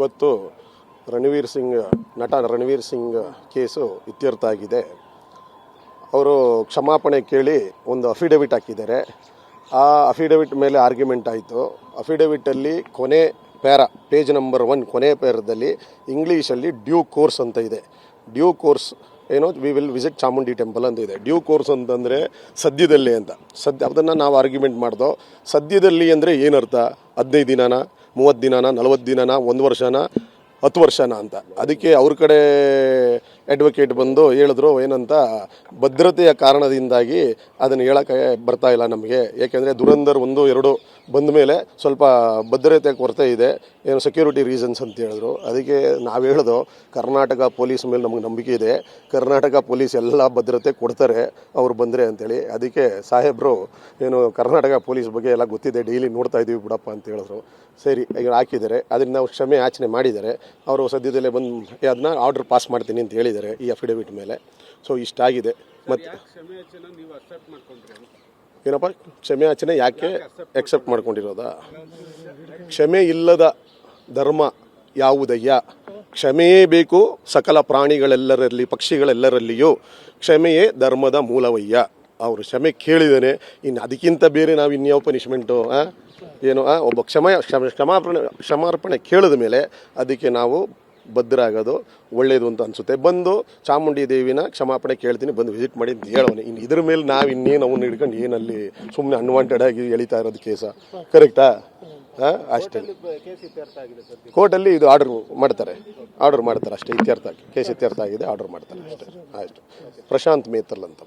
ಇವತ್ತು ನಟ ರಣವೀರ್ ಸಿಂಗ್ ಕೇಸು ಇತ್ಯರ್ಥ ಆಗಿದೆ. ಅವರು ಕ್ಷಮಾಪಣೆ ಕೇಳಿ ಒಂದು ಅಫಿಡವಿಟ್ ಹಾಕಿದ್ದಾರೆ. ಆ ಅಫಿಡವಿಟ್ ಮೇಲೆ ಆರ್ಗ್ಯುಮೆಂಟ್ ಆಯಿತು. ಅಫಿಡವಿಟಲ್ಲಿ ಪೇಜ್ ನಂಬರ್ 1 ಕೊನೆ ಪೇರದಲ್ಲಿ ಇಂಗ್ಲೀಷಲ್ಲಿ ಡ್ಯೂ ಕೋರ್ಸ್ ಅಂತ ಇದೆ. ಡ್ಯೂ ಕೋರ್ಸ್ ಏನೋ we will visit Chamundi temple ಅಂತ ಇದೆ. ಡ್ಯೂ ಕೋರ್ಸ್ ಅಂತಂದರೆ ಸದ್ಯದಲ್ಲಿ ಅಂತ. ಅದನ್ನು ನಾವು ಆರ್ಗ್ಯುಮೆಂಟ್ ಮಾಡ್ದೋ. ಸದ್ಯದಲ್ಲಿ ಅಂದರೆ ಏನರ್ಥ? 15 ದಿನನ, 30 ದಿನನ, 40 ದಿನನ, 1 ವರ್ಷನ, 10 ವರ್ಷನ ಅಂತ. ಅದಕ್ಕೆ ಅವ್ರ ಕಡೆ ಅಡ್ವೊಕೇಟ್ ಬಂದು ಹೇಳಿದ್ರು ಏನಂತ, ಭದ್ರತೆಯ ಕಾರಣದಿಂದಾಗಿ ಅದನ್ನು ಹೇಳೋಕ್ಕೆ ಬರ್ತಾ ಇಲ್ಲ ನಮಗೆ. ಏಕೆಂದರೆ ದುರಂಧರ್ 1, 2 ಬಂದ ಮೇಲೆ ಸ್ವಲ್ಪ ಭದ್ರತೆ ಕೊರತೆ ಇದೆ, ಏನು ಸೆಕ್ಯೂರಿಟಿ ರೀಸನ್ಸ್ ಅಂತ ಹೇಳಿದ್ರು. ಅದಕ್ಕೆ ನಾವು ಹೇಳೋದು, ಕರ್ನಾಟಕ ಪೊಲೀಸ್ ಮೇಲೆ ನಮಗೆ ನಂಬಿಕೆ ಇದೆ. ಕರ್ನಾಟಕ ಪೊಲೀಸ್ ಎಲ್ಲ ಭದ್ರತೆ ಕೊಡ್ತಾರೆ ಅವ್ರು ಬಂದರೆ ಅಂತೇಳಿ. ಅದಕ್ಕೆ ಸಾಹೇಬರು ಏನು ಕರ್ನಾಟಕ ಪೊಲೀಸ್ ಬಗ್ಗೆ ಎಲ್ಲ ಗೊತ್ತಿದೆ, ಡೈಲಿ ನೋಡ್ತಾ ಇದ್ದೀವಿ ಬಿಡಪ್ಪ ಅಂತ ಹೇಳಿದ್ರು. ಸರಿ, ಈಗ ಹಾಕಿದ್ದಾರೆ. ಅದನ್ನು ನಾವು ಕ್ಷಮೆ ಯಾಚನೆ ಮಾಡಿದ್ದಾರೆ. ಅವರು ಸದ್ಯದಲ್ಲೇ ಬಂದು ಅದನ್ನ ಆರ್ಡರ್ ಪಾಸ್ ಮಾಡ್ತೀನಿ ಅಂತ ಹೇಳಿದ್ದಾರೆ ಈ ಅಫಿಡವಿಟ್ ಮೇಲೆ. ಸೊ ಇಷ್ಟಾಗಿದೆ. ಮತ್ತು ಏನಪ್ಪ ಕ್ಷಮೆ ಯಾಚನೆ ಯಾಕೆ ಎಕ್ಸೆಪ್ಟ್ ಮಾಡ್ಕೊಂಡಿರೋದಾ? ಕ್ಷಮೆ ಇಲ್ಲದ ಧರ್ಮ ಯಾವುದಯ್ಯ? ಕ್ಷಮೆಯೇ ಬೇಕು ಸಕಲ ಪ್ರಾಣಿಗಳೆಲ್ಲರಲ್ಲಿ, ಪಕ್ಷಿಗಳೆಲ್ಲರಲ್ಲಿಯೂ ಕ್ಷಮೆಯೇ ಧರ್ಮದ ಮೂಲವಯ್ಯ. ಅವರು ಕ್ಷಮೆ ಕೇಳಿದ್ದಾನೆ, ಇನ್ನು ಅದಕ್ಕಿಂತ ಬೇರೆ ನಾವು ಇನ್ಯಾವ ಪನಿಷ್ಮೆಂಟು ಏನು? ಒಬ್ಬ ಕ್ಷಮಾರ್ಪಣೆ ಕೇಳಿದ ಮೇಲೆ ಅದಕ್ಕೆ ನಾವು ಬದ್ಧರಾಗೋದು ಒಳ್ಳೆಯದು ಅಂತ ಅನಿಸುತ್ತೆ. ಬಂದು ಚಾಮುಂಡಿ ದೇವಿನ ಕ್ಷಮಾಪಣೆ ಕೇಳ್ತೀನಿ, ಬಂದು ವಿಸಿಟ್ ಮಾಡಿ ಅಂತ ಹೇಳೋನೆ. ಇನ್ನು ಇದ್ರ ಮೇಲೆ ನಾವು ಇನ್ನೇನು ಅವನ್ನ ಹಿಡ್ಕೊಂಡು ಏನಲ್ಲಿ ಸುಮ್ಮನೆ ಅನ್ವಾಂಟೆಡ್ ಆಗಿ ಎಳಿತಾ ಇರೋದು ಕೇಸ ಕರೆಕ್ಟಾ? ಅಷ್ಟೇ. ಕೋರ್ಟಲ್ಲಿ ಇದು ಆರ್ಡರ್ ಮಾಡ್ತಾರೆ ಅಷ್ಟೇ. ಕೇಸ್ ಇತ್ಯರ್ಥ ಆಗಿದೆ, ಆರ್ಡರ್ ಮಾಡ್ತಾರೆ ಅಷ್ಟೇ. ಆಯಿತು. ಪ್ರಶಾಂತ್ ಮೇತಲ್ ಅಂತ.